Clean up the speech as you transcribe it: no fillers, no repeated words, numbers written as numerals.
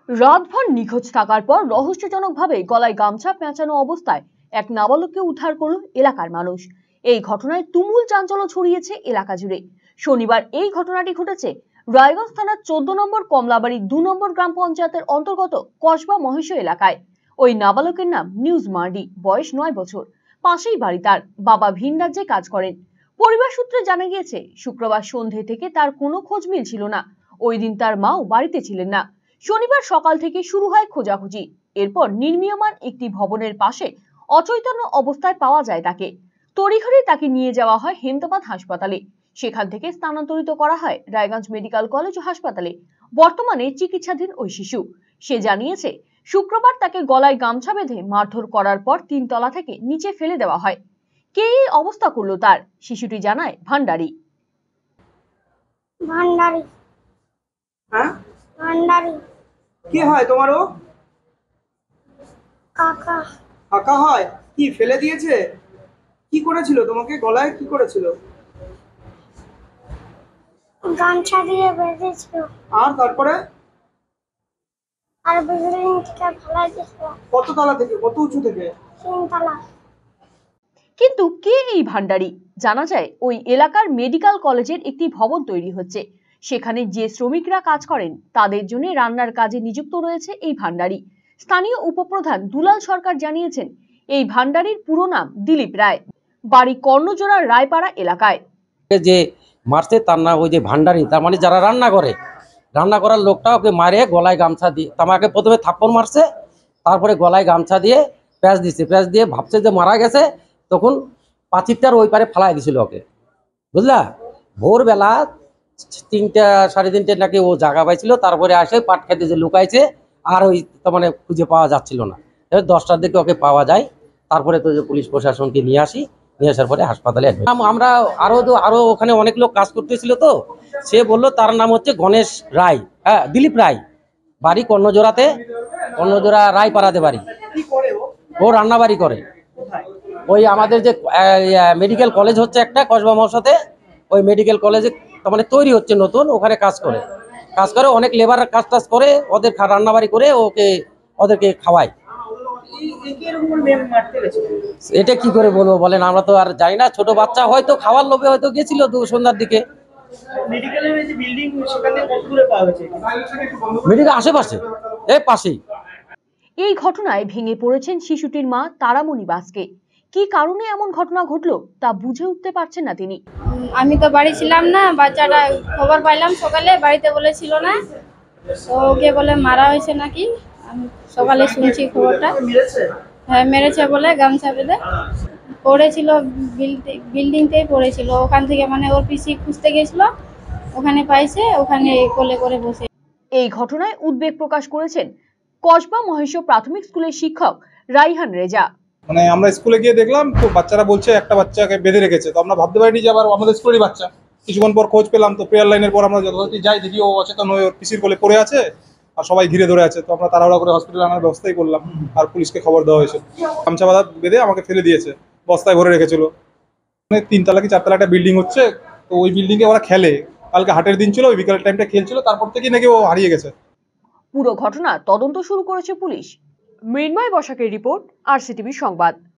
রাতভর নিখোঁজ থাকার পর রহস্যজনকভাবে গলায় গামছা পেঁচানো অবস্থায় এক নাবালককে উদ্ধার করল এলাকার মানুষ। এই ঘটনায় তুমুল চাঞ্চল্য ছড়িয়েছে এলাকা জুড়ে। শনিবার এই ঘটনাটি ঘটেছে রায়গঞ্জ থানার 14 নম্বর কমলাবাড়ি 2 নম্বর গ্রাম পঞ্চায়েতের অন্তর্গত কসবা মহেশ এলাকায়। ওই নাবালকের নাম নিউজ মার্ডি, বয়স 9 বছর। পাশেই বাড়ি তার। বাবা ভিন রাজ্যে কাজ করেন। পরিবার সূত্রে জানা গিয়েছে শুক্রবার সন্ধে থেকে তার কোনো খোঁজ মিলছিল না। ওই দিন তার মাও বাড়িতে ছিলেন না। শনিবার সকাল থেকে শুরু হয় খোঁজাখুঁজি। এরপর নির্মীয়মান একটি ভবনের পাশে অচৈতন্য অবস্থায় পাওয়া যায় তাকে। তড়িঘড়ি তাকে নিয়ে যাওয়া হয় হেমতাবাদ হাসপাতালে। সেখান থেকে স্থানান্তরিত করা হয় রায়গঞ্জ মেডিকেল কলেজ ও হাসপাতালে। বর্তমানে চিকিৎসাধীন ওই শিশু। সে জানিয়েছে শুক্রবার তাকে গলায় গামছা বেঁধে মারধর করার পর 3 তলা থেকে নিচে ফেলে দেওয়া হয়। কে এই অবস্থা করলো তার? শিশুটি জানায় ভান্ডারি। ভান্ডারি। হ্যাঁ, ভান্ডারি। কি হয় তোমারও? কাকা। কাকা হয়? কি ফেলে দিয়েছে? কি করেছিল তোমাকে? গলায় কি করেছিল? গামছা দিয়ে বেঁধেছিল। আর তারপরে? আর বিল্ডিং থেকে ফেলাই দিয়েছিল। কত তলা থেকে? কত উঁচু থেকে? 3 তলা। কিন্তু কে এই ভান্ডারি? জানা যায় ওই এলাকার মেডিকেল কলেজের একটি ভবন তৈরি হচ্ছে। সেখানে যে শ্রমিকরা কাজ করেন তাদের জন্য রান্নার কাজে নিযুক্ত রয়েছে এই ভান্ডারি। স্থানীয় উপপ্রধান দুলাল সরকার জানিয়েছেন এই ভান্ডারির পুরো নাম দিলীপ রায়, বাড়ি কর্ণজোড়ার রায়পাড়া এলাকায়। যে মারছে তার নাম ওই যে ভান্ডারি, তার মানে যারা রান্না করার লোকটা ওকে মারে গলায় গামছা দিয়ে, আমাকে প্রথমে থাপ্পড় মারছে, তারপরে গলায় গামছা দিয়ে প্যাঁচ দিচ্ছে, প্যাঁচ দিয়ে ভাবছে যে মারা গেছে, তখন পাঁচিরটার ওই পারে ফালাই দিছিল ওকে, বুঝলা। ভোরবেলা 3টা 3:30 নাকি ও জায়গা পাইছিল, তারপরে আসে পাট খেতে যে লুকাইছে, আর ওই তার মানে খুঁজে পাওয়া যাচ্ছিল না। এবার 10টার দিকে ওকে পাওয়া যায়। তারপরে তো যে পুলিশ প্রশাসনকে নিয়ে আসার পরে হাসপাতালে আমরা আরো ওখানে অনেক লোক কাজ করতেছিল, তো সে বললো তার নাম হচ্ছে গণেশ রায়, হ্যাঁ দিলীপ রায়, বাড়ি কর্ণজোড়া রায়পাড়াতে বাড়ি। ও রান্না বাড়ি করে। ওই আমাদের যে মেডিকেল কলেজ হচ্ছে একটা কসবা মহসাতে, ওই মেডিকেল কলেজে তার মানে তৈরি হচ্ছে নতুন, ওখানে কাজ করে অনেক লেবার কাজ করে, ওদের রান্নাবাড়ি করে ওদেরকে খাওয়ায়। এটা কি করে বলবো বলেন, আমরা তো আর জানি না। ছোট বাচ্চা হয়তো খাওয়ার লোভে হয়তো গেছিল সন্ধ্যার দিকে। মেডিকেল আশেপাশে, এই পাশেই। এই ঘটনায় ভেঙে পড়েছেন শিশুটির মা তারামণি বাসকে। কি কারণে এমন ঘটনা ঘটলো তা বুঝে উঠতে পারছেন না তিনি। আমি তো বাড়ি ছিলাম না, বাচ্চাটা খবর পাইলাম সকালে, বাড়িতে বলেছিল না, তো ওকে বলে মারা হয়েছে নাকি। আমি সকালে শুনছি খবরটা। হ্যাঁ মেরেছে বলে, গামছা বেঁধে পড়েছিল, বিল্ডিংতেই পড়েছিল। ওখান থেকে মানে ওর পিসি খুঁজতে গেছিল, ওখানে পাইছে, ওখানে কোলে করে বসে। এই ঘটনায় উদ্বেগ প্রকাশ করেছেন কসবা মহেশ প্রাথমিক স্কুলের শিক্ষক রাইহান রেজা। মানে আমরা স্কুলে গিয়ে দেখলাম তো বাচ্চারা বলছে একটা বাচ্চাকে বেঁধে রেখেছে, তো আমরা ভাবতে পারিনি যে আবার আমাদের স্কুলেরই বাচ্চা। কিছুক্ষণ পর খোঁজ পেলাম, তো প্রেয়ার লাইনের পর আমরা যথাযথ যাই, দেখি ও অচেতন হয়ে ওর পিসির কোলে পড়ে আছে আর সবাই ঘিরে ধরে আছে। তো আমরা তাড়াহুড়া করে হসপিটালে আনার ব্যবস্থাই করলাম, আর পুলিশকে খবর দেওয়া হয়েছে। গামছা বাঁধা বেঁধে আমাকে ফেলে দিয়েছে, বস্তায় ভরে রেখেছিল। মানে 3 তলা কি 4 তলা একটা বিল্ডিং হচ্ছে, তো ওই বিল্ডিংয়ে ওরা খেলে। কালকে হাটের দিন ছিল, ওই বিকালের টাইমটা খেলছিল, তারপর থেকেই নাকি ও হারিয়ে গেছে। পুরো ঘটনা তদন্ত শুরু করেছে পুলিশ। মৃন্ময় বসাকের রিপোর্ট, RCTV সংবাদ।